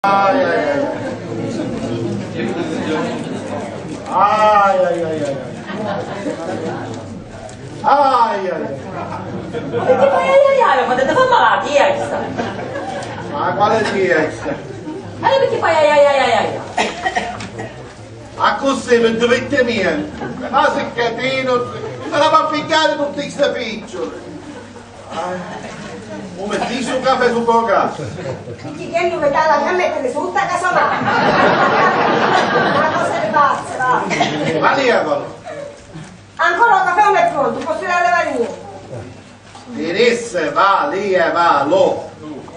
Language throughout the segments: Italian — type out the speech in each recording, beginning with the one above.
Ai ai ai. Ai ai ai ai. Ai ai. Perché fai ai, ma te fa malati, Ma quale dieta? Perché fai ai? A così per dovette mie. Ma se catino, se la fa piccare tutti questi piccioli. Come ti su caffè su coca? Chi viene a la mettere su tutta casa là. Una cosa di pazza, va. Ma lievalo. Ancora il caffè non è pronto, posso tirare le varie. Diresse va, lievalo.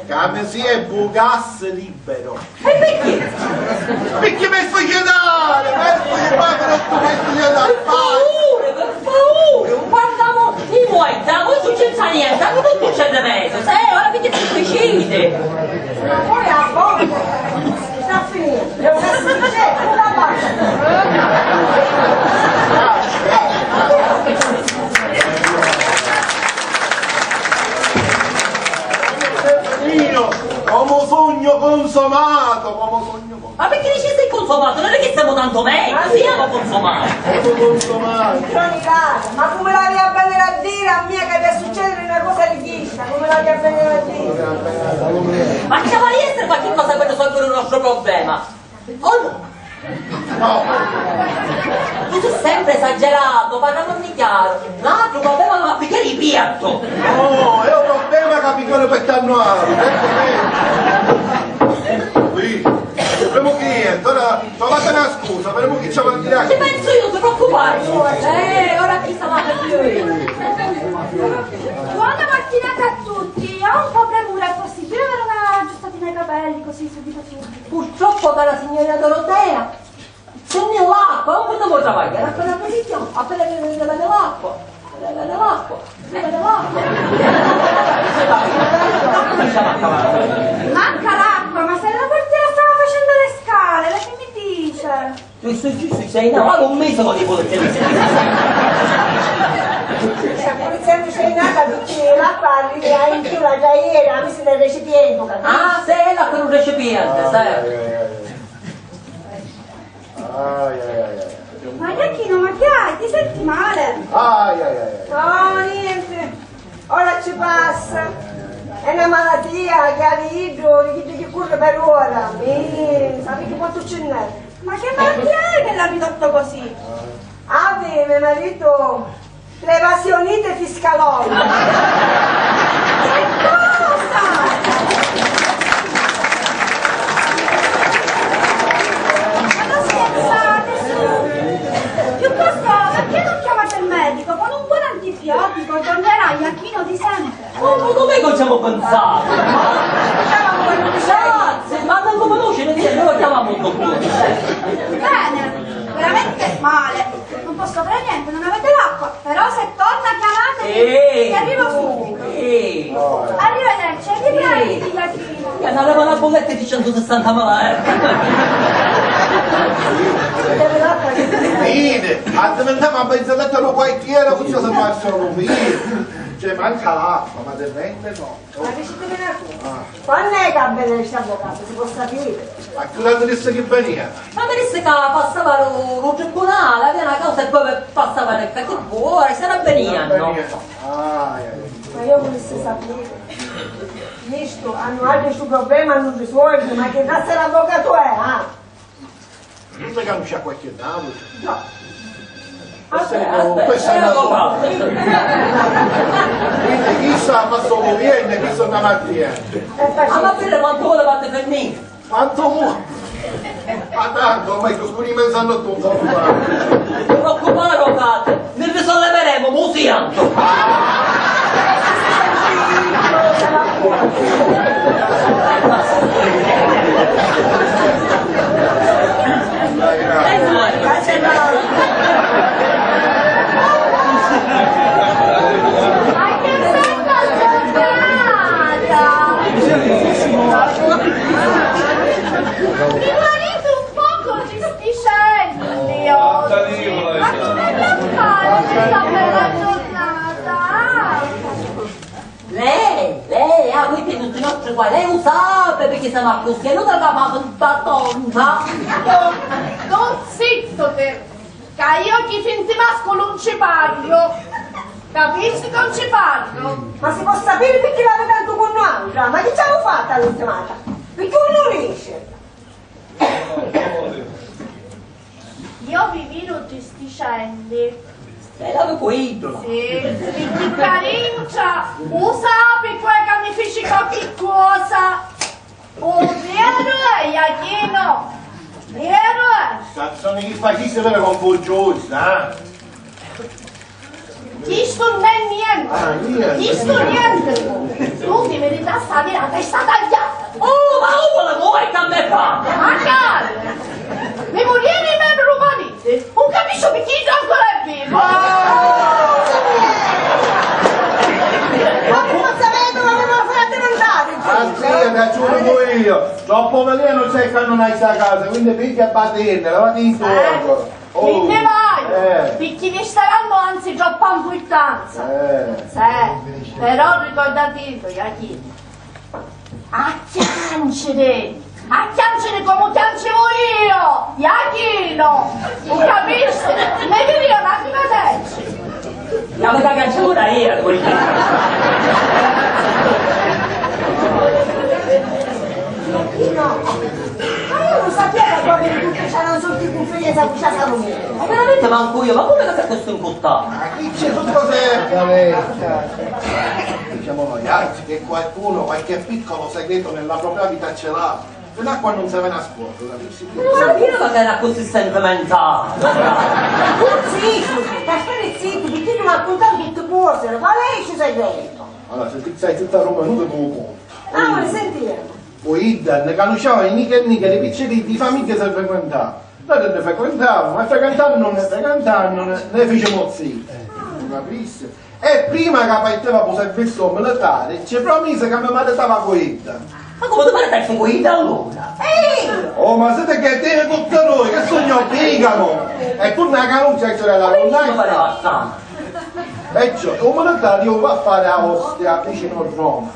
Che sia bucasse libero. E perché? Perché mi fai chiedere? Mi fai chiedere? Per favore, guardiamo i vuoi, da voi non c'è niente, da voi non c'è remedio, ora perché ti decide. Ma poi a volte sta finendo, è una schifezza, una come sogno consumato, come sogno consumato. Ma perché dici sei consumato? Non è che siamo tanto meglio, siamo consumati. Come consumato. ma come la via venire a dire a mia che deve succedere una cosa richiesta? Come la via venire a dire? Ma ci vuoi essere qualche cosa per risolvere il nostro problema? O no? No. Tu sei sempre esagerato, parliamo di chiaro. Un altro problema non applicare i piatto. No, è un problema che piccolo per annuale. Qui, avremo cliente, ora trovate una scusa, avremo chi ci va a dire. Ci penso io, non ti preoccupare. Ora chi sta per più? Buona mattinata a tutti, ho un po' premura, è possibile avere una aggiustatina ai capelli così subito subito? Purtroppo, cara signorina Dorotea, se ne l'acqua, non potevo travagliare, appena posizione, appena vede l'acqua, vede l'acqua. Manca l'acqua, ma se la portiera stava facendo le scale, lei che mi dice? Tu sei nata un mese con i poliziotti. La polizia non c'è nata perché l'acqua arriva in più la giaiera, mi si nel recipiente, capito? Ah, sei l'acqua in un recipiente, sai? Ma Iachino, ma che hai? Ti senti male? No, niente, ora ci passa. È una malattia che ha l'idro, che corre per ora. Sapete quanto ce n'è? Ma che malattia è che l'ha ridotto così? Aveva marito l'evasionite fiscaloide. Che cosa? Piuttosto, perché non chiamate il medico? Con un buon antibiotico tornerà Iachino di sempre. Ma dove ci siamo pensati? Grazie, ma non lo conosci, noi lo chiamiamo il dottore. Bene, veramente male. Non posso fare niente, non avete l'acqua. Però se torna chiamatemi, che arrivo subito. Arrivederci, e vi prendi Iachino. Che andava una bolletta di 160 Fine, andiamo a pensare che lo quartiere così si passano via. Cioè manca l'acqua, ma del rende no. Ma dicete una cosa, quando è che avviene questo avvocato? Si può sapere? A che l'altro disse che veniva? Ma mi disse che passava lo tribunale, aveva una causa e poi passava nel che vuoi, sarà benigno. Ma io volessi sapere. Visto, hanno altri suoi problemi, hanno risolto, ma che razza l'avvocato è? Non si capisce qualche navo? No. Questo è una quindi chi sa ma solo viene, chi sono avanti Ma per quanto vuole fate per me? quanto vuoi? Ma tanto, ormai così pensando tu, non Non ti preoccupare, avvocato, ne risolleveremo, musianto. Mi marito un poco gestiscendi oggi. Ma come da fare questa bella giornata? Lei ha quindi tutti i nostri qua, lei lo sa perché siamo così, non avevamo tutta tonta. Non zitto te, che io chi finti masco non ci parlo. Capisci che non ci parlo? Ma si può sapere perché l'avete tanto con un'altra? Ma che ci hanno fatto all'ultimata? Perché non riesce? Io vivino gesticelli. Lei l'avevo quello. Sì, di carincia, usapi quel che mi feci qualche cosa. Oh, vero è, Iachino? Vero è? Cazzone che fai, chi si vede confuggiosa, Chi sto né niente? niente. Chi sto niente? Tu di verità stavi la testa tagliata. Oh, ma come vuoi che a me fa? Magari! Mi morieri i miei rumaniti! Non capisco perché io ancora è vivo! Ma come sapete come me lo fate mandare? Sì, ti giuro io. Troppo veleno c'è che non hai sta casa, quindi picchia a batterne, lavati in torno. Quindi vai! Perché vi staranno anzi troppa importanza! Sì, però ricordati, Iachino, acchiancere come chiancevo io, Iachino, non capisci? Ne vivi un attimo La vedo cacciura io, No, ma io non sapevo proprio che tutti c'erano sotto i cuffie e sa cuccia salomino. ma veramente manco io, ma come che per questo incottato? Ma chi c'è tutte cose? Diciamo noi altri che qualcuno qualche piccolo segreto nella propria vita ce l'ha. Fino a quando non si viene a scuola, capisci? Non sapevo che era così sentimentale. Zitto, stai zitto, perché tu mi raccontavi tutte cose, qual è il segreto? Allora, se tu sei tutta Roma, non ti può. Ah, vuole sentire? Poi ne conosciamo i nicche e nicche, i piccoli di famiglia si frequentavano. Noi ne frequentavamo, ma frequentando ne facevamo zitti. Capisci? E prima che parteva per servizio militare, ci promise che mi maritava con ella. Ma come dovete essere con ida allora? Oh, ma siete che tiene tutte noi, che sogno bigamo! E tu una canuccia che c'era la Non condanna. pareva strano. E cioè, un militario va a fare a Ostia, vicino a Roma.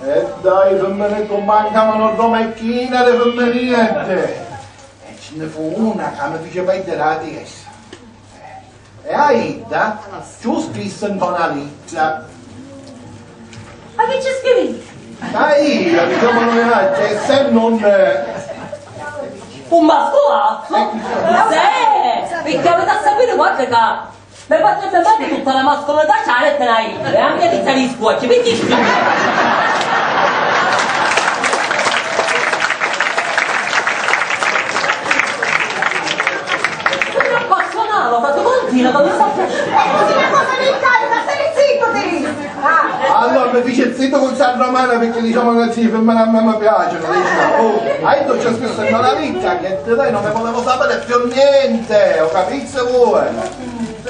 E dai, i femminetti mancavano romecchine, le femminette. E ce ne fu una che mi fece perdere la testa. E a Ida ci scrisse in tonalità. Ma che c'è scritto? Dai, diciamo noi, cioè, se non... Un mascolazzo? Sì! Perché avete a sapere, guarda che mi faccio sempre tutta la mascolinità c'ha la lettera I, e anche inizia gli squocci, perché sono appassionato, fate continua, come sta piacendo? Così una cosa mi cade, ma stai zitto te! Allora mi dice zitto con San Romano perché diciamo che sì, per me a me piacciono, diciamo. Oh, hai detto c'è scritto in una vita che te non ne volevo sapere più niente, ho capito voi?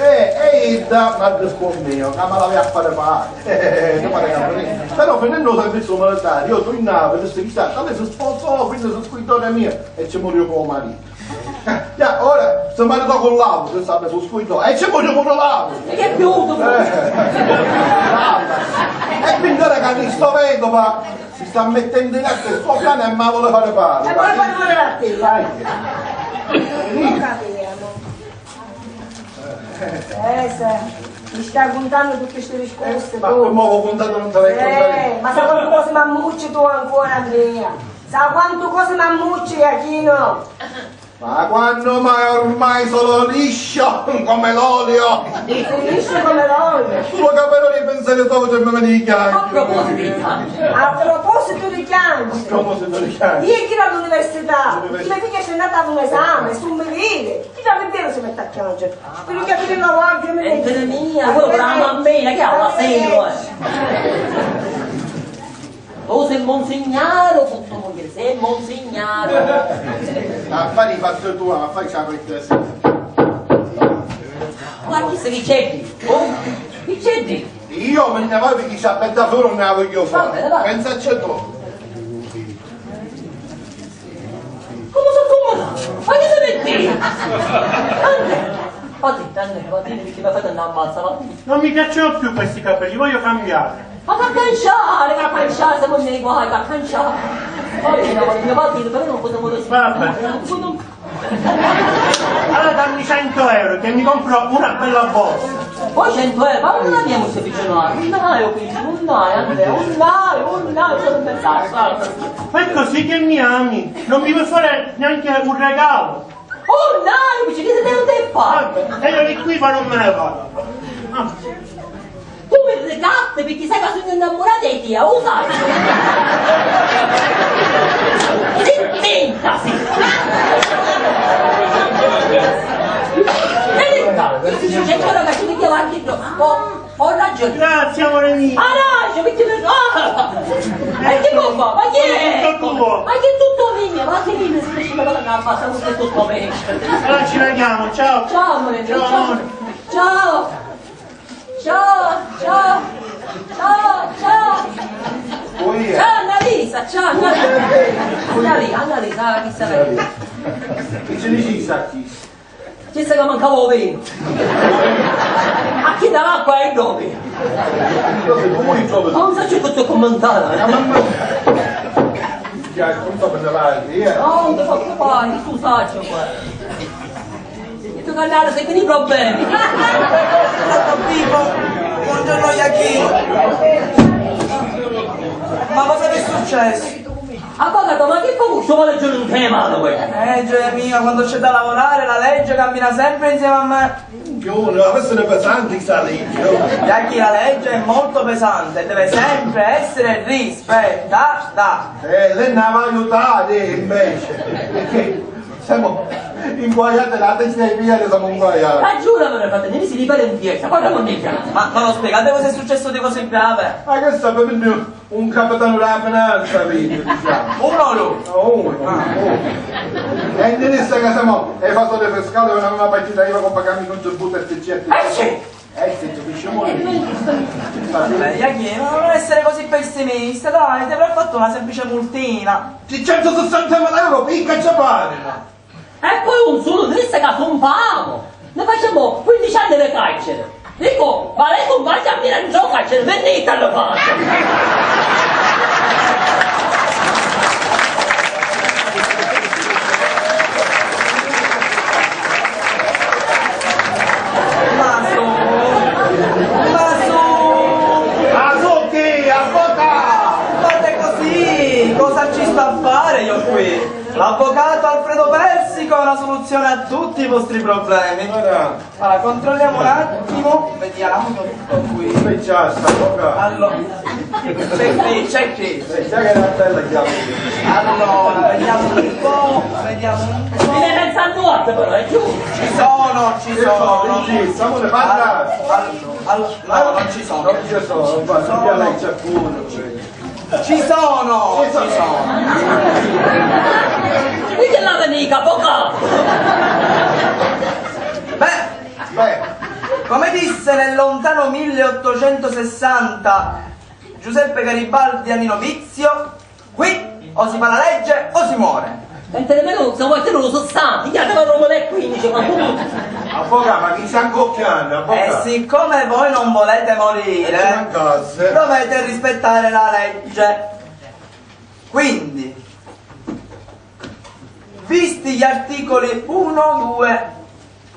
E Ida mi ha risposto che me l'aveva a fare fare, però finendo il servizio militare, io tornavo e disse chissà, lei si sposò, quindi sono scrittore mia e ci morì con marito. Yeah, ora si maritò con l'auto, si sa, sul scrittore, e ci morì con l'auto. E che più? E quindi ora che sto vedova si sta mettendo in atto il suo piano e me la vuole fare fare. E poi fare pure la te. Dai. Non capiremo. Mi stai puntando tutte queste risposte. Ma come ho puntato non te l'hai contato? Ma sa quante cose mi ammucci tu ancora, Andrea? Sa quante cose mi ammucci, Achino? Ma quando mai ormai sono liscio come l'olio? Liscio come l'olio. Solo capello di pensiero dopo se mi vedi i A proposito chiacchiere. di canti. A proposito di canti. Come se mi chiacchiere? Ieri ero all'università, mia figlia è andata ad un esame, su mi vede. Chi da vedere se mette a piangere? Spero che aprire la guardia mi È vede. mia, quello per la mammina, che ha la seno, Tu sei monsignaro, posso morire, sei monsignaro. Affari fatto tu, affari c'ha questa. Guarda chi c'è di? Chi c'è di? Io me ne voglio perché c'ha bella fuori non ne la voglio fare. Vabbè. Pensaci tu. Come sono comodato? Ma che se metti? Va zitto, perché mi fate andare a ammazza, va. Non mi piacciono più questi capelli, voglio cambiare. Ma che canciare, canciare, siamo nei guai, a canciare. Poi il mio partito, però non potevo Vabbè. Allora dammi 100 euro che mi compro una bella borsa. Poi 100 euro, ma non abbiamo questo visionario. Un naio, quindi, un naio, Andrea, un naio, sono pensato. Ma è così che mi ami, non mi vuoi fare neanche un regalo. Un naio, mi ci chiede te fare. E io di qui ma non me ne vado. Tu mi ricatte perché sai che sono innamorata di te, lo sai? Zitta, sì! C'è quello che ci vediamo anche ho ragione. Grazie amore mio. Ragione, perché mi... E che può fare? Ma chi è? Tutto tuo. Ma che è tutto mio? Ma che mio? Se mi vado a passare questo è tutto mio. Allora ci vediamo, ciao. Ciao amore, ciao. Ciao. Ciao. Ciao Annalisa, ciao Annalisa, chi sarà? Che ce ne ci sa chi? Ci sa che mancavo vino. A chi dà l'acqua ai dopi? Come trovo? Non so se posso commentare. Non sto per davanti, non ti faccio fare, tu saggio qua. Tu cantare sei con i problemi. Buongiorno Iachino. Ma cosa vi è successo? Avvocato, ma che comunque vuole leggere un tema questo? Gioia mia, quando c'è da lavorare la legge cammina sempre insieme a me. Questo è pesante questa legge, no? Iachino, la legge è molto pesante, deve sempre essere rispettata. Lei ne va aiutare invece, perché siamo inguaiati la testa ai piedi, siamo inguaiati. Ma giuramelo, fratelli, mi si ripete in piazza, guarda non mi chiama. Ma non lo spiegate cosa è successo di così grave? Ma che sta per un capitano della finanza, vedi, diciamo. Uno o lui? Uno. E in diretta che siamo ai fattori fiscali con una partita IVA con pagarmi contributo e eccetera. Sì! Sì, capisciamo lì. Vabbè, Iachino, non essere così pessimista, dai, ti avrà fatto una semplice multina. 160.000 euro, picca ci pare. E poi un solo di queste che compamo. Ne facciamo 15 anni di carcere. Dico, ma lei non va a camminare in gioco carcere, venite allo faccio. Cosa ci sta a fare io qui? L'avvocato Alfredo Persico ha una soluzione a tutti i vostri problemi. Allora, controlliamo un attimo, vediamo tutto qui. Allora, c'è qui. Allora, vediamo un po', Mi deve pensare due, però, è giusto. Ci sono. Siamo le patate. No, non ci sono. Non ci sono, guarda, lei c'è pure. Ci sono. E che la venica, poca? Beh, come disse nel lontano 1860 Giuseppe Garibaldi a Nino Vizio, qui o si fa la legge o si muore. Mentre nemmeno se vuoi te non lo so santi, gli arrivano Roma del 15 quando tu... Avvocato, ma chi sta accocchiando? E siccome voi non volete morire, dovete rispettare la legge. Quindi, visti gli articoli 1, 2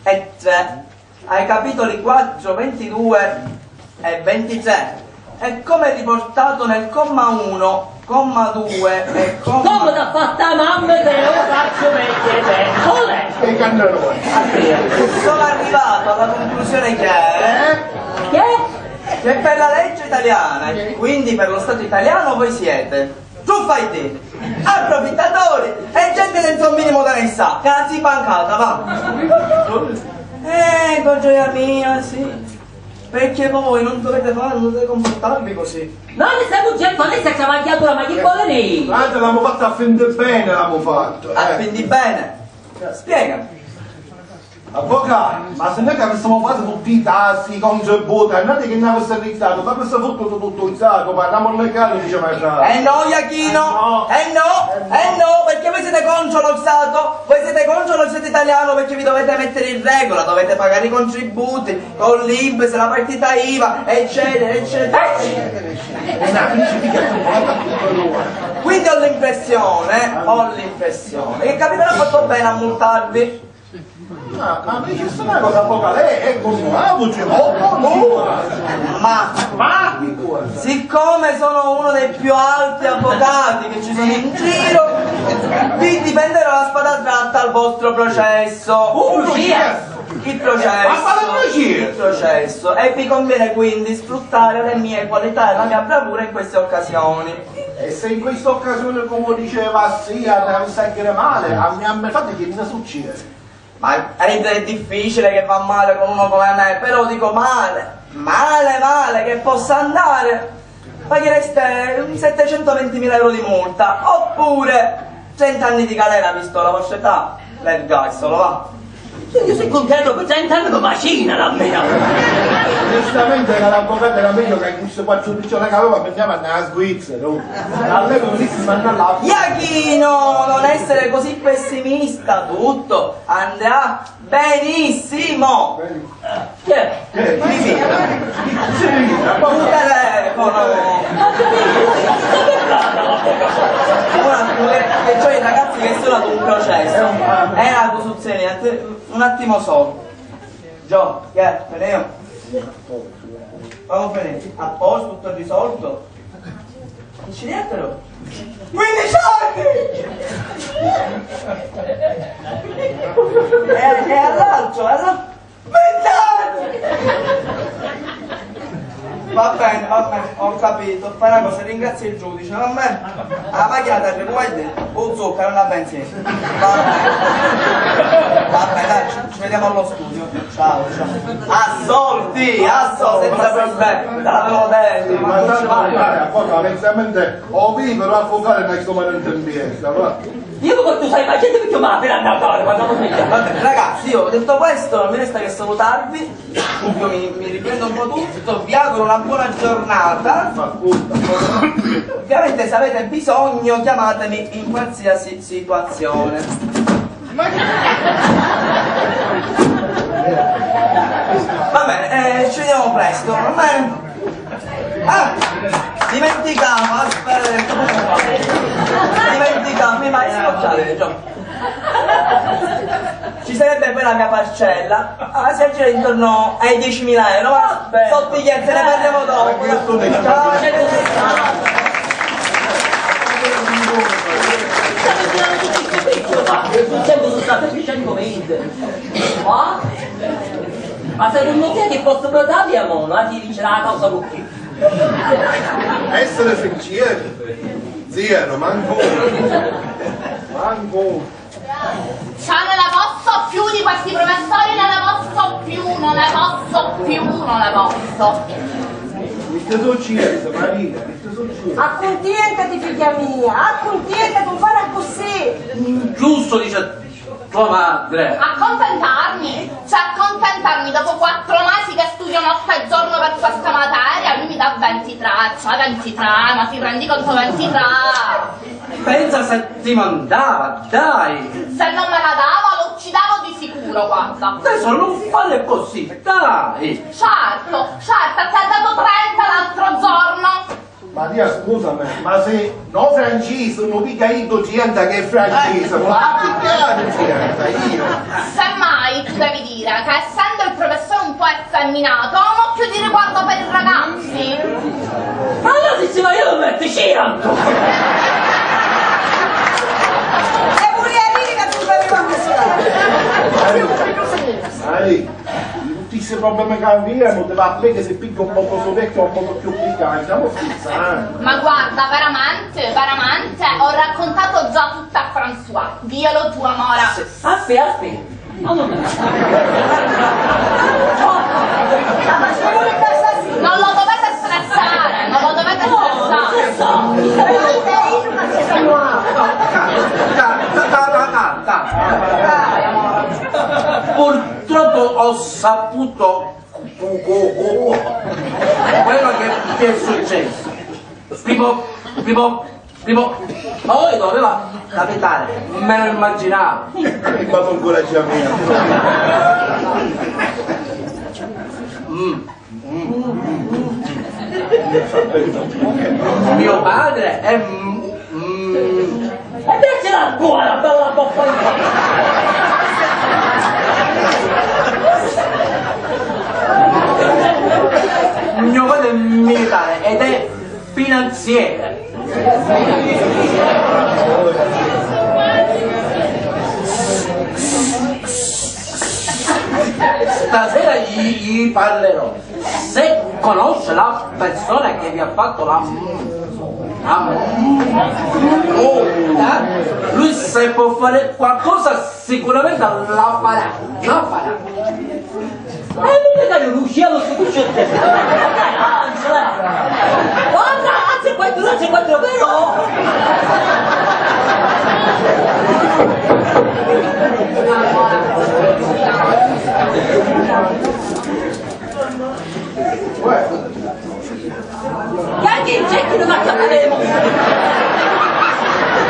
e 3, ai capitoli 4, 22 e 23, e come riportato nel comma 1, comma 2 e comma... Come t'ha fatta mamma te lo faccio mettere? E cannerone. Sono arrivato alla conclusione che per la legge italiana e quindi per lo Stato italiano voi siete truffati, approfittatori e gente senza un minimo da onestà, cazzi pancata, va! Gioia mia, sì. Perché voi non dovete fare, non dovete comportarvi così. No, ne stiamo dicendo, lei si è cavalcatura, ma che vuole lei? Guarda, l'abbiamo fatto a fin di bene, l'abbiamo fatto. Quindi bene. Spiegami. Avvocato, ma se noi che avessimo fatto tutti i tassi, i contributi, non è che ne avesse rizzato, ma avesse fatto tutto il sacco, parliamo legale, diceva già. No, Iachino! No, perché voi siete contro lo Stato, voi siete contro lo Stato italiano perché vi dovete mettere in regola, dovete pagare i contributi, con l'INPS, la partita IVA, eccetera, eccetera. Quindi ho l'impressione che il capitano ha fatto bene a multarvi. Ma c'è una cosa avvocato, è così, ma siccome sono uno dei più alti avvocati che ci sono in giro, vi difenderò la spada tratta al vostro processo. Il processo. E vi conviene quindi sfruttare le mie qualità e la mia bravura in queste occasioni. E se in questa occasione, come diceva sia, devi sapere male, a me fate che ne succede? Ma è difficile che va male con uno come me, però dico male, che possa andare. Paghereste 720.000 euro di multa, oppure 30 anni di galera, visto la vostra età, l'ergastolo, va. Io sono contento per 30 anni di macina la mia. Onestamente l'avvocato era meglio che queste 4 giorni che aveva veniva a Svizzera. Allora si manda là. Iachino, non essere così pessimista, tutto andrà benissimo. Che è? Un telefono. E cioè i ragazzi che sono ad un processo. È una costruzione, un attimo solo. Gio, che è? Veneo. Vamos bene. A posto, tutto risolto. Che ci dietro? 15 anni! E all'altro, 20 anni! Va bene, ho capito. Fai una cosa, ringrazio il giudice, va bene? La macchina ti arriva, vuoi dire? Un zucchero, non la benzina. Va bene, dai, ci vediamo allo studio. Ciao. Assolti, senza problemi. L'avevo detto, Ma non vai, onestamente, ho vivo a focare in questo momento in piazza, va? Io come tu sai facendo perché ma per andare a fare quando non mi Vabbè, ragazzi, io ho detto questo, non mi resta che salutarvi. Io mi riprendo un po' tutto, vi auguro una buona giornata. Ovviamente se avete bisogno chiamatemi in qualsiasi situazione. Va bene, ci vediamo presto, va bene? Ah, dimenticavo, aspetta. Dimenticavo, ma è scocciare, ci sarebbe poi la mia parcella, si aggira intorno ai 10.000 euro, ma sottigliette, ne parliamo dopo. Ciao, sempre sono state 320. Ma secondo te che posso prodarvi a mono? Ti vincerà la causa con chi? Essere sinceri, zero, manco. Cioè non ne posso più di questi professori, non ne posso più. Mi ti succede, Maria, mi ti succede. Accontentati, figlia mia, accontentati, non fare così. Giusto, dice tua madre. Accontentarmi dopo 4 mesi che studio notte e giorno per questa materia, lui mi dà 23, ma ti rendi conto 23? Pensa se ti mandava, dai. Se non me la dava lo uccidavo di sicuro, guarda. Adesso non fare così, dai. Certo, ti ha dato 30 l'altro giorno. Maria, scusami, ma se no francese non mica io 200 che è francese, ma la picchiare io. Semmai tu devi dire che essendo il professore un po' effeminato ha un occhio di riguardo per i ragazzi. Ma allora sì, ma io lo metto girando. E pure lì che tu devi Sai, tutti questi problemi che avviano, deve apparire che se picca un po' più vecchio un po' più piccante, stiamo scherzando. Ma guarda, veramente, ho raccontato già tutta a François. Diglielo tu, amore. Aspetta. Non lo dovete stressare, Dai, amore. purtroppo ho saputo quello che ti è successo. Poi doveva capitare, me lo immaginavo. Ma con incoraggiamento. Mio padre è... E invece la buona, bella Mio padre è militare ed è finanziere. Stasera gli parlerò. Se conosce la persona che vi ha fatto la multa, lui se può fare qualcosa sicuramente la farà. magari un usciamo su tutti te. Guarda, anzi quattro però. E anche il cecchi non ha capito.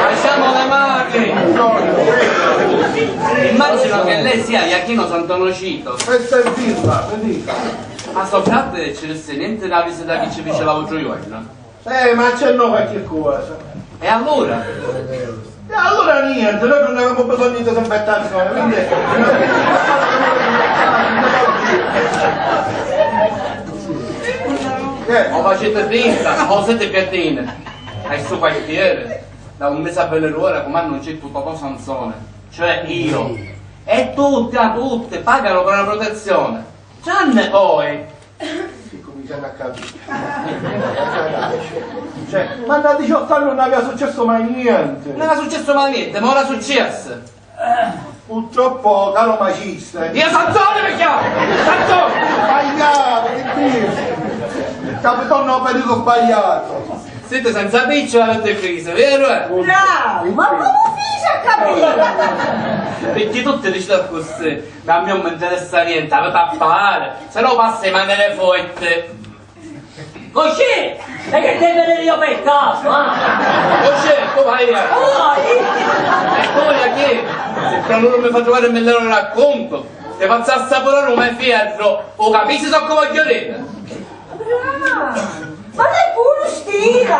Lasciamo le mani! Immagino che lei sia Iachino Santonocito. Questa è firma, vedi? Ma so frate c'è niente da visita che ci dice la voce io, no? Ma c'è no qualche cosa. E allora? E allora niente, noi non avevamo bisogno di disinfettazione, quindi... Ho facete finta, ho sette piattine. È il suo quartiere. Da un mese a Belleruora comando un certo Totò Sansone, cioè io, e tutti a tutte pagano per la protezione. Gianne poi. Si cominciano a capire. Cioè, ma da 18 anni non aveva successo mai niente. Non era successo mai niente, ma ora successo. Purtroppo, caro macista. Io Sansone mi chiamo! Sansone! Sbagliato, che dici? Capitò un periodo sbagliato. Siete senza piccola avete crisi, vero? Bravo, ma come fai a capire? Perché tutti dicete così, ma a me non mi interessa niente, avete a fare, se no passa in mani le fotte. Così! E che devi vedere io per caso, Così, tu vai via. E poi a chi? Se però non mi fa trovare il me lo racconto, ti faccio assaporare un fierro, o capisci so come voglio dire? Ma lei pure stila!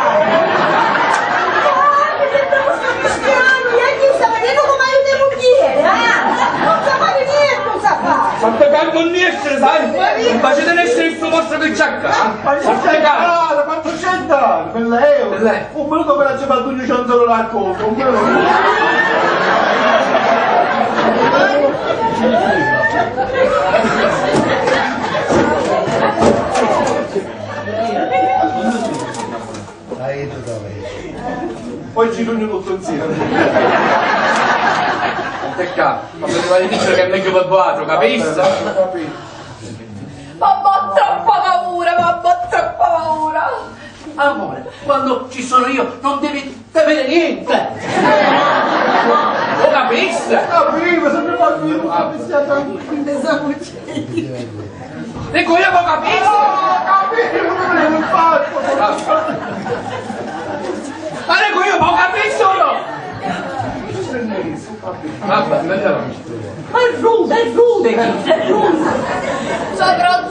Sembramo cristiano, neanche io sta vedendo come aiuta il mogliere, non sa fare niente, non sa fare! Ma te calmo non essere, sai? Non facete essere il suo mostro che c'acca! Ma quanto c'è da? Per l'euro? Un minuto per la ciabattuglia c'è un solo racconto, un minuto. Poi ci riuniamo tutto insieme. Peccato, ma poteva dire che è meglio per Boato, capisci? Mamma, troppa paura! Amore, quando ci sono io non devi temere niente! Lo capisci? Capivo, sempre bambino, Dico io lo capisci? capivo, non è un fatto! Ma dico io lo capisci o no? Vabbè, vediamo. È rude! Sopra,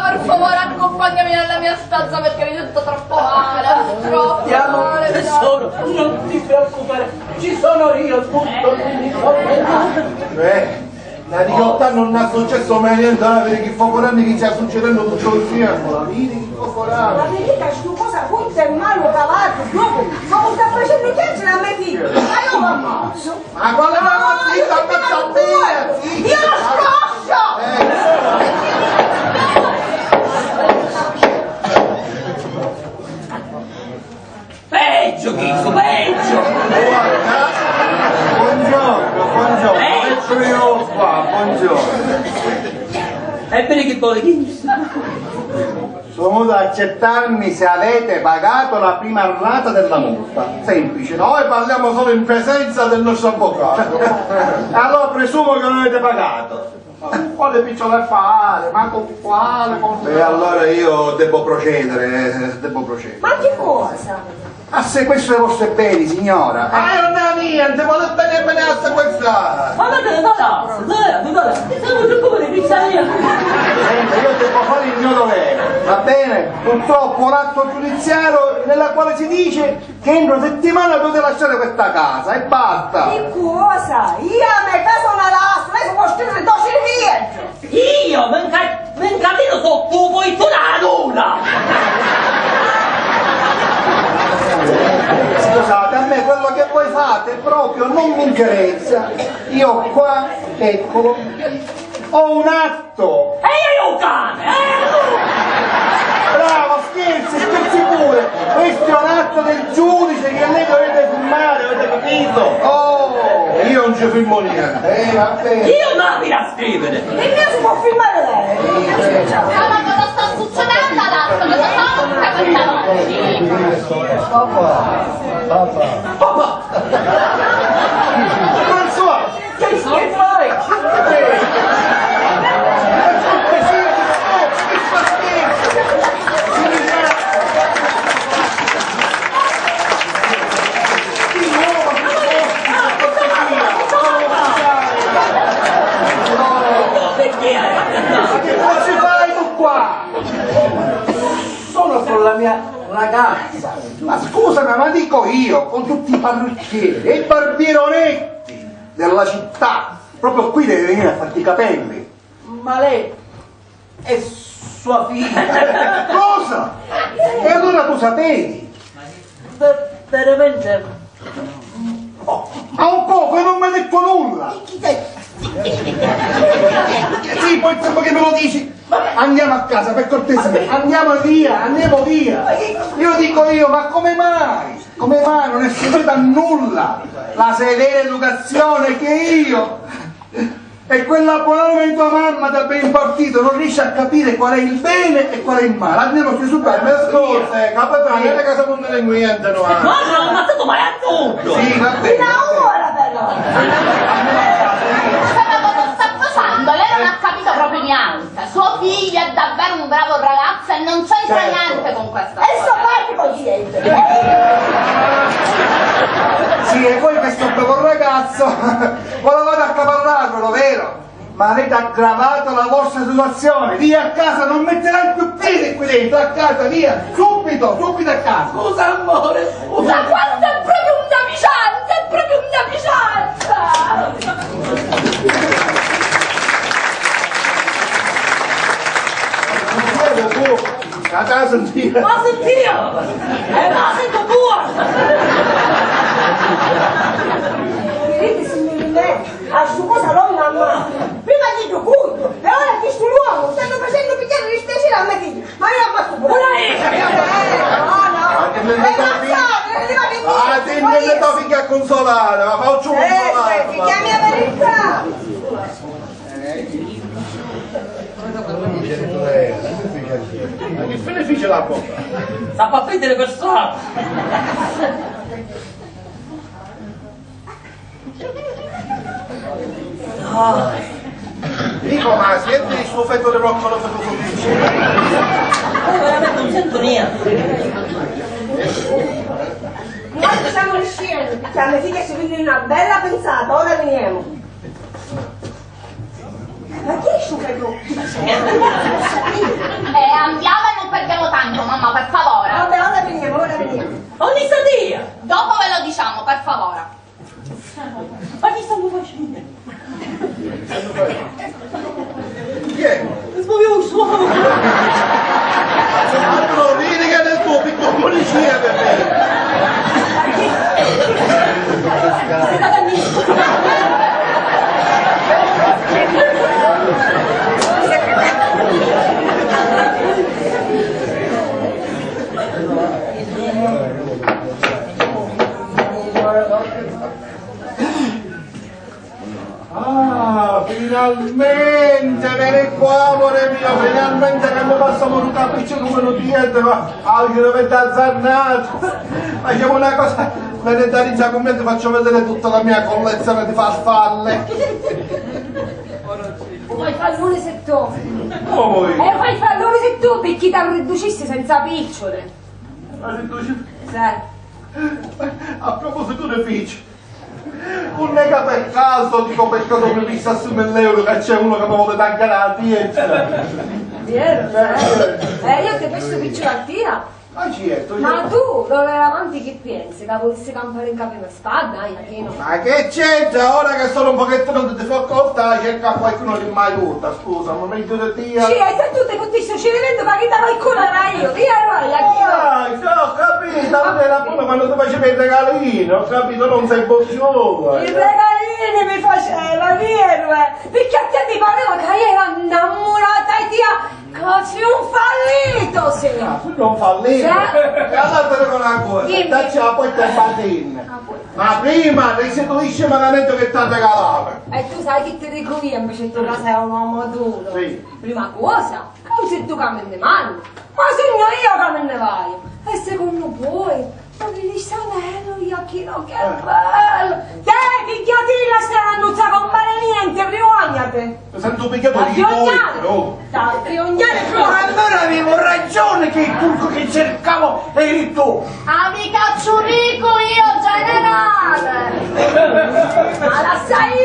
per favore, accompagnami nella mia stanza perché mi sento troppo male. Troppo male, Tesoro, non ti preoccupare, ci sono io, tutto. Da 18 anni non è successo mai niente, ora vedi che focoranni che sta succedendo tutto insieme, la vedi che Ma focoranni. vedi che sto cosa, questo è male cavato, dopo, ma non sta facendo piacere a me figlio, ma io lo ammazzo! Ma quale mazzita, ammazza te! Io lo scoscio! Peggio, Chiso, peggio! Buongiorno, metto io qua, buongiorno. Ebbene che vuoi? Sono venuto ad accettarmi se avete pagato la prima rata della multa. Semplice, noi parliamo solo in presenza del nostro avvocato. Allora presumo che non avete pagato. Quale piccola fare? Ma con quale? E allora io devo procedere, Ma che cosa? A sequestro le vostre beni, signora. Ma non è niente, vuole tenermene a sequestrare. Ma che siamo troppo per pizzeria. Senta, io devo fare il mio dovere, va bene? Purtroppo l'atto giudiziario nella quale si dice che entro settimana dovete lasciare questa casa e basta. Che cosa? Io a me casa una lascia, lei si può scrivere 12 viaggio. Io, non capito, so tu vuoi tu la nulla. Scusate, a me quello che voi fate proprio non mi interessa. Io qua, eccolo, ho un atto. E io un cane, Bravo, scherzi pure. Questo è un atto del giudice che lei dovete firmare, avete capito? Oh, io non ci firmo niente. Vabbè. Io non mi la scrivere. E che si può firmare lei? Ma cosa sta succedendo adesso? Cosa sono tutte queste voci? Papà! François! Che fai? Che cosa fai tu qua? Sono con la mia ragazza. Ma scusami, ma dico io, con tutti i parrucchieri e i barbieronetti della città. Proprio qui devi venire a farti i capelli. Ma lei è sua figlia. Cosa? E allora tu sapevi? Veramente. A un poco e non mi hai detto nulla. Sì, poi dopo che me lo dici, andiamo a casa per cortesia, andiamo via. Io dico ma come mai? Come mai non è servito a nulla la severa educazione che io e quell'abbonamento di tua mamma da ben partito non riesce a capire qual è il bene e qual è il male. Andiamo su per me scorse, capitano, non è casa con niente, no? Ma non tu mai a tutto. Sì, va bene. Una ora però. Cosa sta facendo? Lei non ha capito proprio niente. Suo figlio è davvero un bravo ragazzo e non c'entra niente con questa E sto storia. parte consciente. Sì, e voi questo bravo ragazzo volevate accaparrarvelo, vero? Ma avete aggravato la vostra situazione. Via a casa, non metterai più piede qui dentro, a casa, via, subito a casa. Scusa amore, scusa. Ma questo è proprio un deficiente, è proprio un deficiente. A casa via. Ma sentio! E la sento tua! Vedete signori me, a su cosa non mamma. Prima di tutto, e ora che l'uomo stanno facendo picchiare di stasera a me figlio. Ma io ammazzo pure. Ah, ti intendo finché a consolare, ma faccio consolare. Ti chiami la verità. Ma che beneficio la bocca? Sta a prendere per strada! Dico, ma senti il suo fetto di broccolo per cosa dici? Veramente non sento niente! Noi siamo riusciti, perché alle figlie si vede una bella pensata, ora veniamo. Ma chi è sciupato? Andiamo e non perdiamo tempo, mamma, per favore. Vabbè, ora veniamo. Ogni stadia! Dopo ve lo diciamo, per favore. Ma chi stanno facendo? Chi è? Smuoviamo il suono! Altro, vedi che è del tuo piccolo polizia per me! Ah, finalmente, vieni qua amore mio, finalmente che mi passiamo un capriccio come lo diete, ma oggi dovete azzarnato. Facciamo una cosa, venite a iniziare con me e ti faccio vedere tutta la mia collezione di farfalle. Fai fallone se tu. Poi. Fai fallone se tu, perché ti riducissi senza picciole. Ma riduci? Sì. A proposito di fici. Non nega per caso, dico per caso mi pissasse 1.000 euro che c'è uno che mi vuole tagliare la dieta. Vero? Io ti ho questo piccolattina. Ma certo, Ma tu, dove avanti che pensi? Che volessi campare in capo una spada? Ma che c'entra? Ora che sono un pochettino di difficoltà, cerca qualcuno che mi aiuta, scusa, ma meglio di te. Sì, e se tu ti potessi scegliere ma che da qualcuno era io, Ho capito, era pure quando ti facevi il regalino, ho capito, non sei boccione. I regalini mi faceva, vero? Perché a te ti pareva che io ero innamorata e ti così un fallito, sì. Non fallito? Sì. E allora te ne dico una cosa, Dimmi. dacci la porta in patin. Ma prima restituisci l'anello che ti ha regalato. E tu sai che ti dico io, invece tu che sei un uomo duro. Sì. Prima cosa, come se tu che me ne mandi, ma sogno io che me ne vai. E secondo voi, ma vedi sta anello, Iachino, che bello. Te, picchiatilla, stai non sa compare niente, priognate. Mi sento picchiato di Priognate. no. Dai, priognate, Allora avevo ragione che il turco che cercavo eri tu. Ah, mi caccio rico io, generale! Ma lasciai il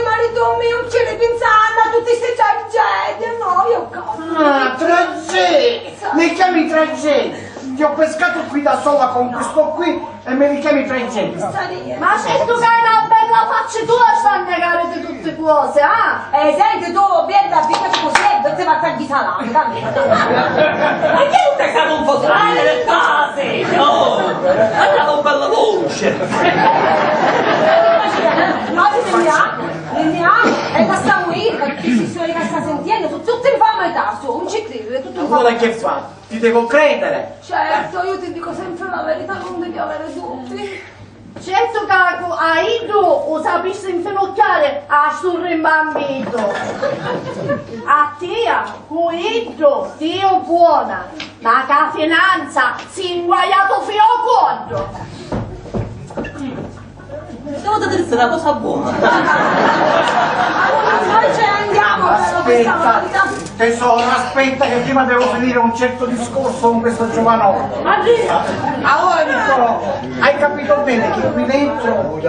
marito mio, ce ne pensando a tutti questi tragedie, no, io cazzo. Ah, tragedia! Mi chiami tragedia! Ti ho pescato qui da sola con questo qui e me li chiami tragedia! Ma se tu che hai una bella faccia tua sta a negare di tutte cose, Senti tu, bella, picchiati così e ti va a tagliare salame, Ma che non ti stato un po' strano le case? No! Guarda con bella voce! No, e la stiamo io, perché si sono che sta sentendo, tutti li fanno metà, su, non ci credere, tutti li fanno Allora che fa? Ti devo credere! Certo, io ti dico sempre la verità, non devi avere dubbi. certo che a Ido o sapessi infinocchiare a sto rimbambito. A tia, con Ido, Dio buona, ma che la finanza si inguaiato fino a quadro. Devo dirti una cosa buona. Noi ce ne andiamo però questa volta. Tesoro, aspetta che prima devo finire un certo discorso con questo giovanotto. Allora Niccolò, hai capito bene che qui dentro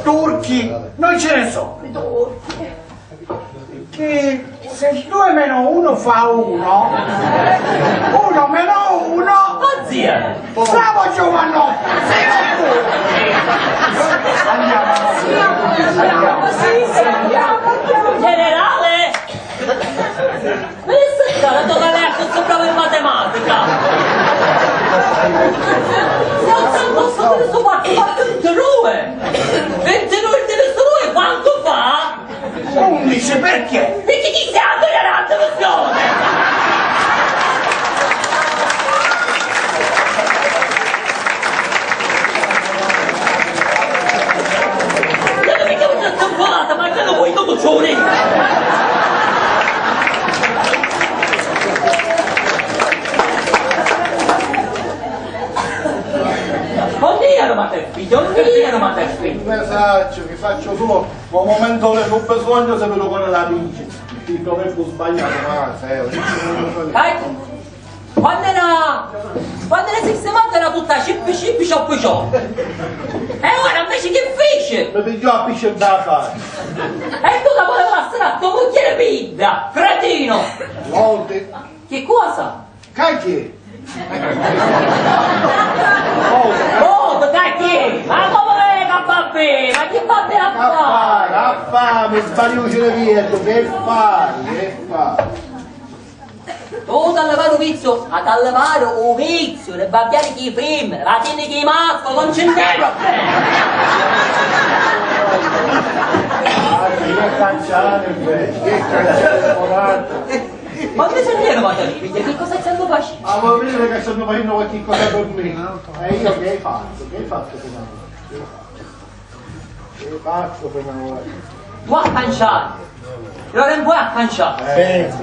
turchi non ce ne sono. Che se 2 meno 1 fa 1, 1 meno 1. Zia! Bravo giovanotto! Sei tu! Andiamo! Generale! Me ne stai dando che lei è bravo in matematica! Se ho tanto sto adesso 4 fa 22! 22 diviso 2 quanto fa? 11 perché? Perché ti sei addolorante questione! Ma che lo vuoi tutto ciuri? Non dire ma te figlio, non dire ma te figlio. Messaggio che faccio solo un momento che ho bisogno se vedo con la luce. Ti dovrebbe sbagliare, ma sei. Ecco, quando era sistemata era tutta cippi cioppi cioppi. E ora invece che fece? Mi pigliò a pisce da fare. E tu la volevo passare a tuo cucchiere piglia, cretino! Volte. Che cosa? Cacchi. Oh, cacchi! Ma come babbe? Ma che babbe a fare? A fare, mi sbagliuci le vie, che fare? Tu ti allevare un vizio, a ti allevare un vizio, le babbiare chi femmine, la tieni chi masco, non c'è tempo! Che canciare invece, che canciare morato. Ma che sentiero madre figlia, che cosa stanno facendo? Ah, vuoi vedere che stanno facendo qualche cosa per me? E io che hai fatto? Che hai fatto per me? Che hai fatto per me? Tu a canciare! Io non puoi a canciare!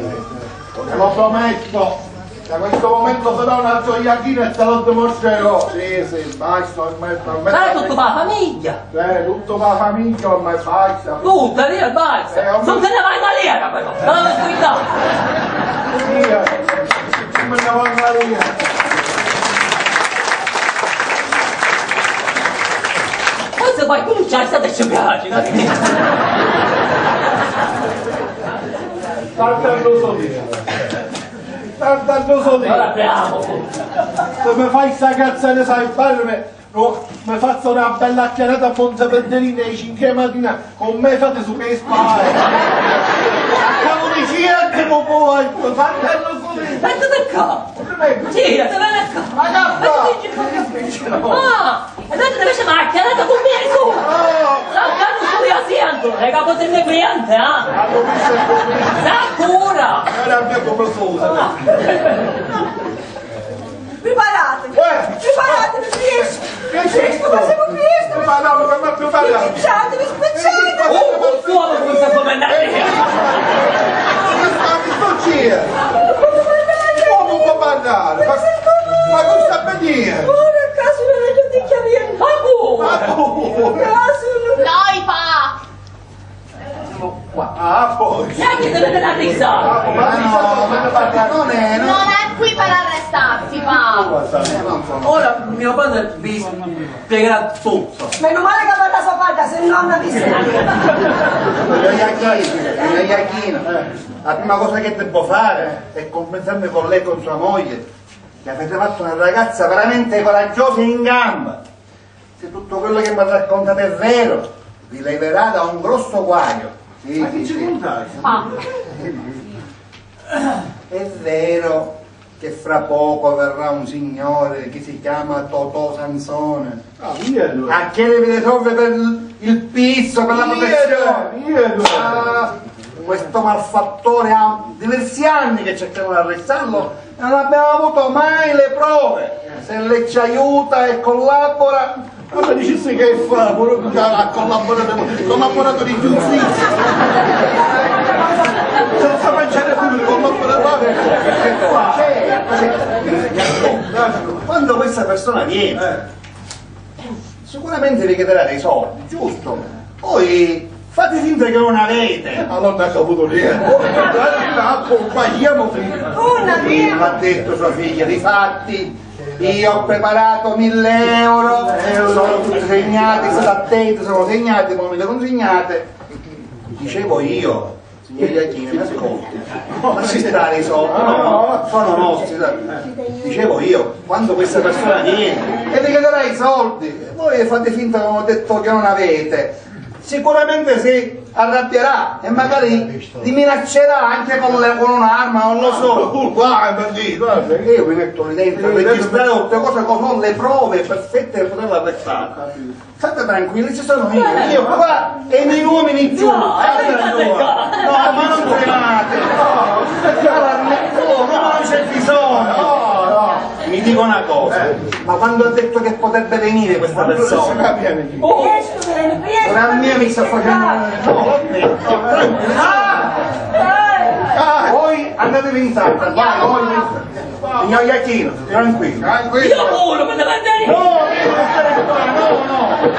Te lo prometto, Da questo momento sarà un altro iachino e te lo dimostrerò. Sì, basta, ormai Ma è tutto per la famiglia. tutto per la famiglia, ormai basta. Tutta lì, basta. Non te ne vai da lì, però. Non lo scuidare. Via, come ne vuoi Maria? Forse qualcuno c'ha stato scioccato, no? Tanto so di. Ora apriamo. Se mi fai sta cazzata sai farmi, no, mi faccio una bella chiarata a Ponte Pendelina alle 5 mattina, con me fate su che spare. Acabo di girare come poi, fatelo su di. Aspetta da qua. Gira, te viene qua. Ma cazzo! Ah, e adesso invece macchina, adesso con me su. Saccano su io sento, le capo del mio cliente, Sa cura. Era il mio come scusa. Preparatevi! Preparatevi, Cristo! Che c'è? Ma siamo Cristo! Ma no, non mi più parlare. Spicciatevi, spicciatevi! Un suono questa comandante. Ma come può parlare? Ma cosa sta per dire? Ora a caso non è che ti chiami Ma pure. Noi fa! Poi. Sai che deve dare risata? Non è, Non è qui per arrestarti, pa! Ora mio padre vi spiegherà tutto. Meno male che va la sua parte, se no non avessi Iachino, la prima cosa che devo fare è confessarmi con lei e con sua moglie che avete fatto una ragazza veramente coraggiosa e in gamba. Se tutto quello che mi ha raccontato è vero, vi leverà da un grosso guaio. Sì, Ma che ci contate? È vero che fra poco verrà un signore che si chiama Totò Sansone Via allora. a chiedervi le soldi per il pizzo, per la protezione. Via Questo malfattore ha diversi anni che cerchiamo di arrestarlo e non abbiamo avuto mai le prove. Se lei ci aiuta e collabora, Cosa dicessi che fa? Pure ha collaborato di giustizia. Senza mangiare più il collaboratore. Che fa? quando questa persona viene, sicuramente vi chiederà dei soldi, giusto? Poi fate finta che non avete. Allora non ha caputo niente. Sbagliamo prima. Prima ha detto sua figlia, difatti io ho preparato 1.000 euro, sono tutti segnati, state attenti, sono segnati, poi me le consegnate. Dicevo io, signor Iachino, mi ascolti, ma si dare i soldi, no, sono nostri. Dicevo io, quando questa persona viene e vi chiederà i soldi, voi fate finta che ho detto che non avete. Sicuramente si arrabbierà e magari li minaccerà anche con un'arma, non lo so. Io mi metto lì dentro a registrare tutte cose con le prove perfette per poterla arrestare. State tranquilli, ci sono io qua e i miei uomini giù. No, ma non tremate, no, non c'è bisogno. Mi dico una cosa, ma quando ha detto che potrebbe venire questa persona? Ora a me mi sta facendo... Voi andatevi in sala, vai, voi. Signor Iachino, tranquillo. Io pure, me ne mandare. No,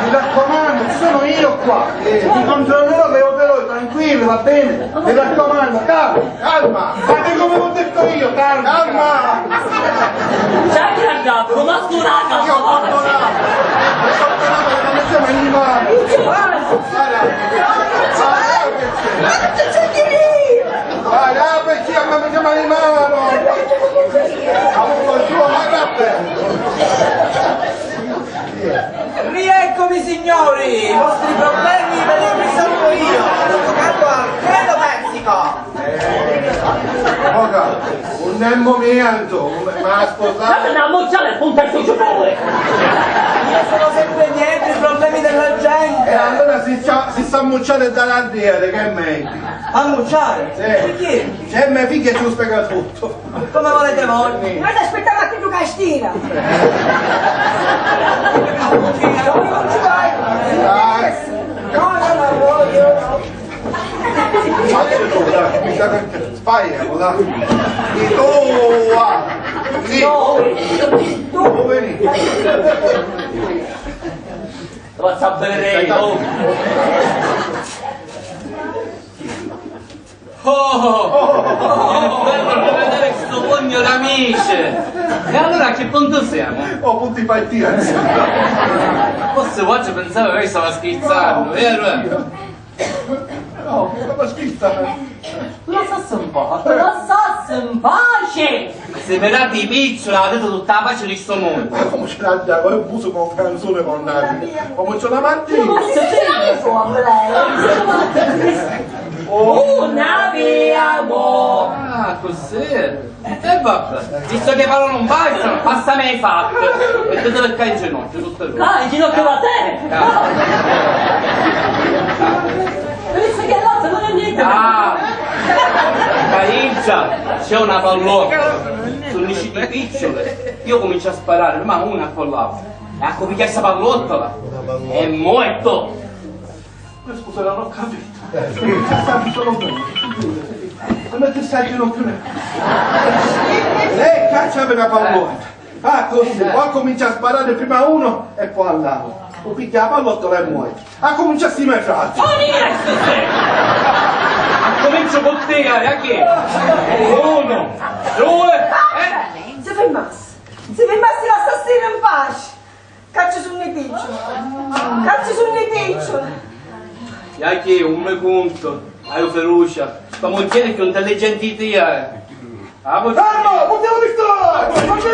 mi raccomando, ci sono io qua. Mi controllerò le hoteloi, tranquillo, va bene? Mi raccomando, calma. Fate come ho detto io, calma. Sai che è andato, non ha scurato. Io ho controllato. Non siamo animali. Perché a me mi chiama di mano! Rieccomi signori, i vostri problemi ve li risolvo io, avvocato Alfredo Persico. Un nel momento, ma State una mozzata e punta il suo giocatore. Io sono sempre dietro i problemi della gente. E allora si sta ammucciando dall'aldiere, che è meglio. Ammucciare? Sì. Perché? C'è mia figlia e ci spiega tutto. Come volete voi? Ma ti aspettava che tu castina! Non ci vai! No, voglio! Faccio tu, dai, mi sa che spariamo, dai. E tu, Sì. Dove? Vieni. Dove sta bene? Oh, bello vedere questo pugno d'amici. E allora a che punto siamo? Oh, punti partire. Forse oggi pensavo che stava scherzando, vero? No, stava scherzando. Lasciasse un po', lasciasse in pace! Se vedete i piccoli avete tutta la pace di sto mondo. Come ce l'ha già, con il buso con un canzone con nati. Come ce la mangi? Una via, Ah, così? E vabbè, visto che parole non bastano, passa me i fatti. E te deve caere in ginocchio, tutte due. Ah, in ginocchio da te! Pensa che l'altro non è niente! Ah! Carizza, c'è una pallotta. Sono usciti picciole. Io comincio a sparare, ma una con l'altra. E a cominciare questa pallottola. È morto! Scusa, non ho capito. Stavi solo bene. Come ti stai ginocchio? Lei caccia per la pallotta. Ah, così, poi comincia a sparare prima uno e poi all'altro. O picchia la pallottola e muore. Ah, comincia a stimare i frati. Comincio con te, a che? 1, 2, Si fermassi l'assassino in pace. Caccia sul picciolo. Caccia sul picciolo. e che un me conto, hai fiducia. Sta moglie che è intelligente di te. Fermo! Puntiamo di storia! Non c'è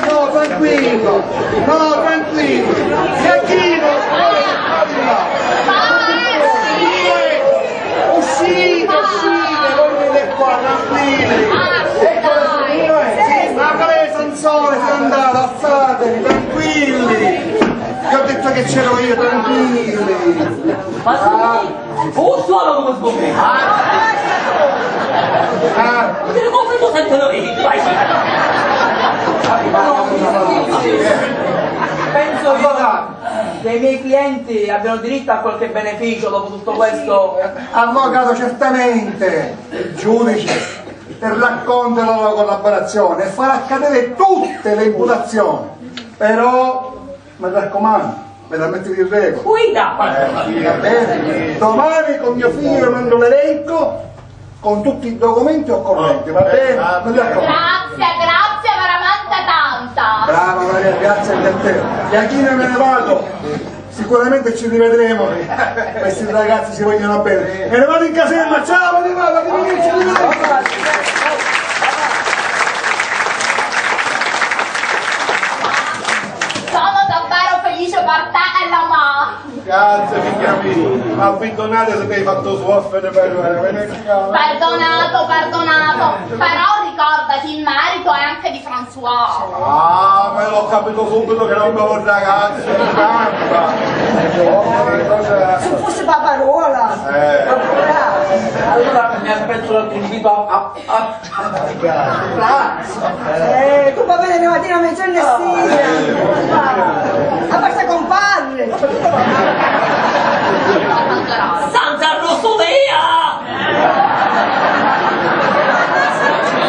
no, tranquillo, no, tranquillo, Giacchino, uscite, non venite qua, tranquilli, ma quale Sansone si è andato, alzatevi, tranquilli, vi ho detto che c'ero io, tranquilli. Un suono come sbocchi! Non te ne compro sentono vai! Penso che i miei clienti abbiano diritto a qualche beneficio dopo tutto questo. Avvocato, certamente il giudice racconta la loro collaborazione e farà cadere tutte le imputazioni, però mi raccomando, veramente in regola. Guida! Domani con mio figlio mando l'elenco con tutti i documenti occorrenti, va bene? Mi raccomando. Grazie, veramente tanta. Brava Maria, grazie anche a te. E a chi me ne vado? Sicuramente ci rivedremo. Questi ragazzi si vogliono bene. Me ne vado in caserma, ciao, me ne vado, arrivederci. Sono davvero felice per te e la mamma. Grazie figlia mia, ma perdonate se ti hai fatto soffrire per Perdonato, però ricordati, il merito è anche di François. Ah, me l'ho capito subito che non avevo un ragazzo in gamba. Se fosse Paparola. Allora mi aspetto l'altro invito a Tu va bene mattina a mezzogiorno e sera. A parte compadre. Santa Rosolea!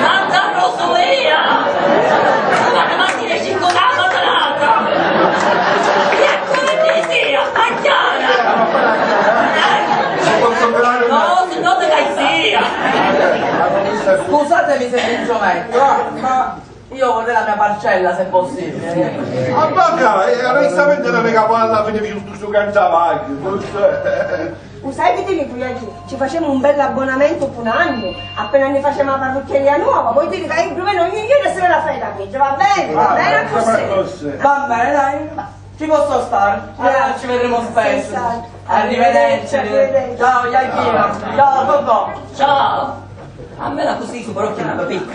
Santa Rosolea! Guarda mattina ci incontrava l'altra! E come ti sia? A Chiara! No, se no te la sia! Scusatemi se mi intrometto, ma io vorrei la mia parcella se possibile. Avvocato, onestamente non è capace alla fine di questo cancavaglio. Sai che ti dico, ci facciamo un bel abbonamento per un anno, appena ne facciamo la parrucchieria nuova, poi ti dico, più o meno io adesso la fai da qui, va bene così. Va bene, dai, ci posso stare, ci vedremo spesso. Arrivederci. Ciao Iachino, ciao Totò. Ciao! A me la così su parrocchia una piccola.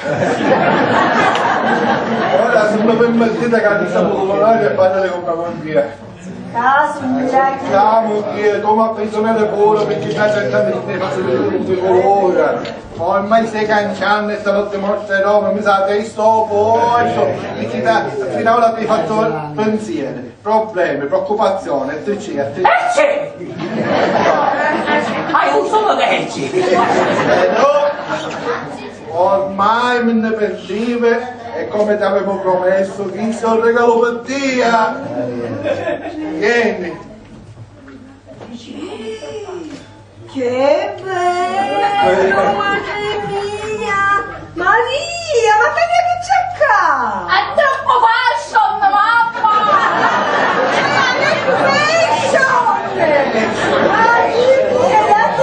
Ora se mi permettete che diciamo colorare e parlare con la moglie. Ciao moglie, come a pensionare pure perché già certamente faccio vedere tutti i colori. Ormai stai canciando e te lo dimostrerò, non mi sa che sto posto. Fino ora ti hai fatto pensieri, problemi, preoccupazioni, eccetera. Hai un solo leggi! No, ormai me ne pentive e come ti avevo promesso, chi sia un regalo per Dio. Vieni. Che bello, madre mia! Maria, ma che c'è qua? È troppo fashion, mamma! Fashion! Maria, che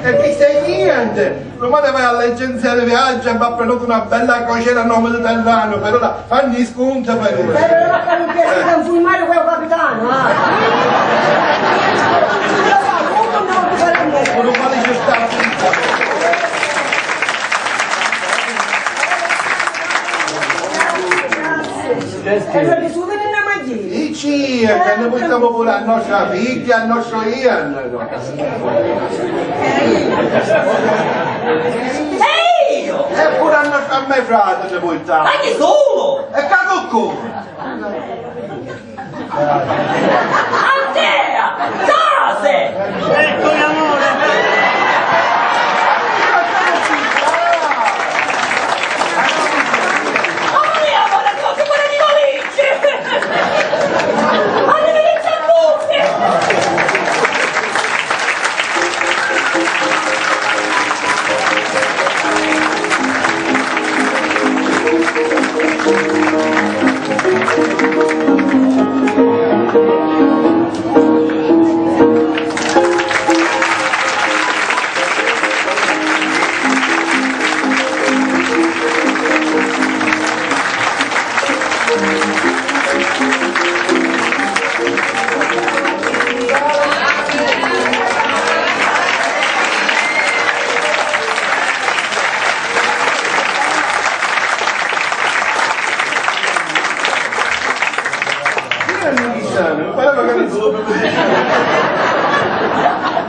E chi sei niente? Domani vai all'agenzia di viaggio e va a prendere una bella crociera a nome Mediterraneo, per ora fagli sconto per ora. però non mi piace da filmare quello capitano, Lo so, comunque non devo fare niente. Non vale c'è stato. E perché su che ne mangi? Dici che ne portiamo pure a nostra figlia, al nostro Ian. E io! E pure a me frate ne portiamo. Ma chi solo? E cacocco! Andrea! Case! Ecco l'amore! Mamma mia, guarda che occhio quelle di valigie! Arrivederci a tutti!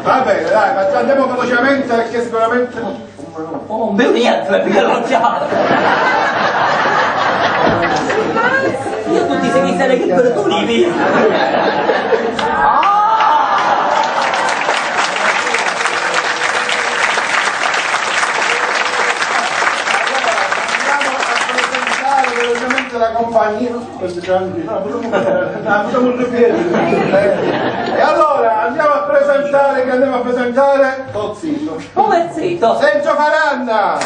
Va bene, dai, andiamo velocemente perché sicuramente... Oh, un bel niente, perché l'ho già! Io tutti sei visti che perdoni via! La compagnia e allora andiamo a presentare Tozzito, Come zitto? Sergio Faranna,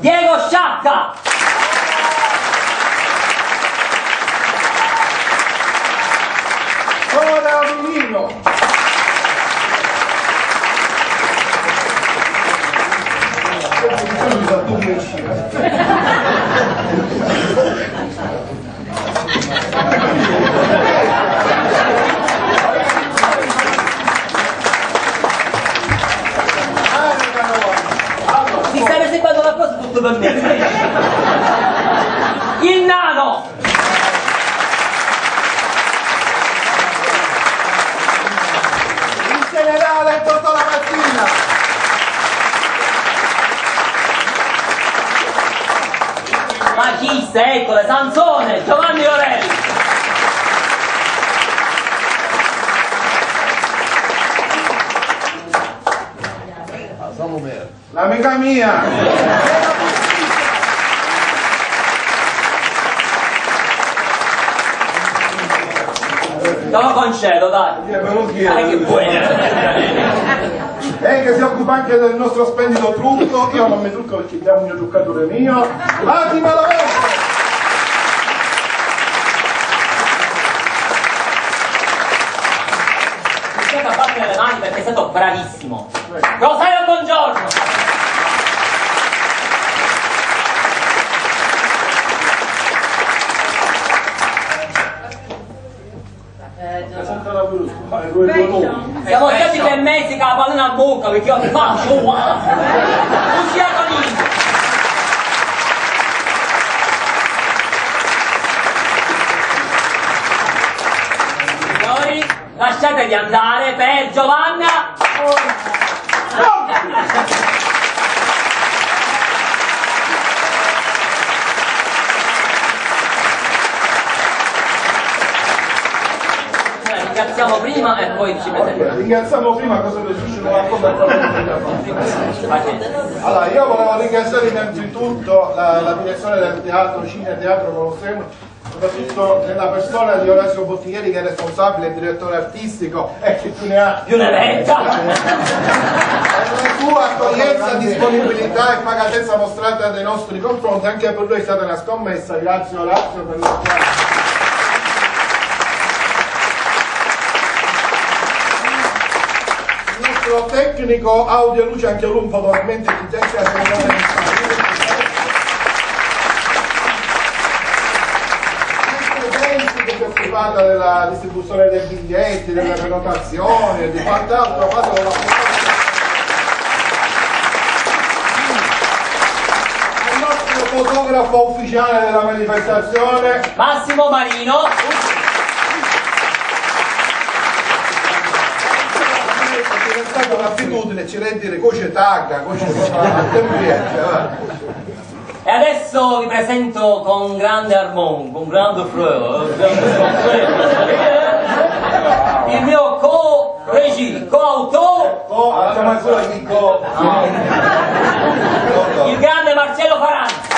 Diego Sciacca! Ora Vinino, Mi stai eseguendo una cosa tutto per me! Il nano! il generale Totò la mattina, Ma chi secole? Sansone! Giovanni Orelli! l'amica mia, Te lo concedo, dai! Che buono! lei che si occupa anche del nostro splendido trucco, io non mi trucco perché abbiamo un mio truccatore mio, Fatima Lorenzo! Mi spiego a battere le mani perché è stato bravissimo! Rosario, buongiorno! Siamo stati per mesi che la pallina a bocca perché io ti faccio non si lasciatevi andare per Giovanna. Ringraziamo prima e poi ci presentiamo. Ringraziamo prima cosa che dice la Allora, io volevo ringraziare innanzitutto la direzione del teatro, Cine Teatro Colosseum, soprattutto nella persona di Orazio Bottiglieri, che è responsabile e direttore artistico e che più ne ha più ne metta. La sua accoglienza, disponibilità e pacatezza mostrata nei nostri confronti, anche per lui è stata una scommessa. Grazie Orazio per la sua... tecnico audio e luce, anche lui un po' probabilmente licenziato che si è occupata della distribuzione dei biglietti, delle prenotazioni e di quant'altro, il nostro fotografo ufficiale della manifestazione Massimo Marino. È stata un'abitudine, ci rendi dire coce tagga, coce e adesso vi presento con grande armonia, con grande il mio co-regi, co-autore, il grande Marcello Faranzi.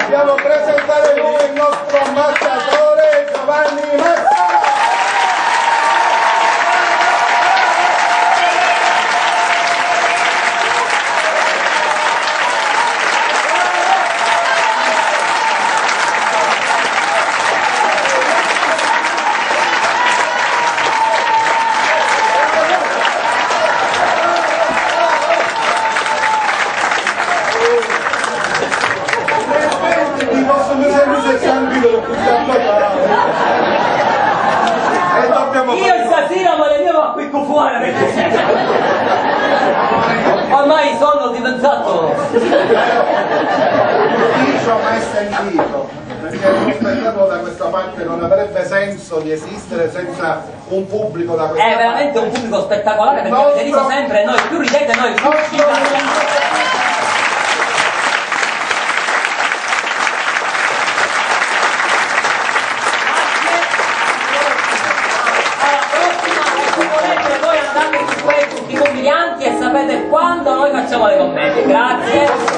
Dobbiamo presentare noi il nostro ambasciatore Giovanni Massa. Io stasera me ne devo a qui fuori perché ormai sono diventato Io messa in giro perché lo spettacolo da questa parte non avrebbe senso di esistere senza un pubblico da questa parte. È veramente un pubblico spettacolare perché avete riso sempre, noi più ridete noi più ci e sapete quando noi facciamo le commedie. Grazie.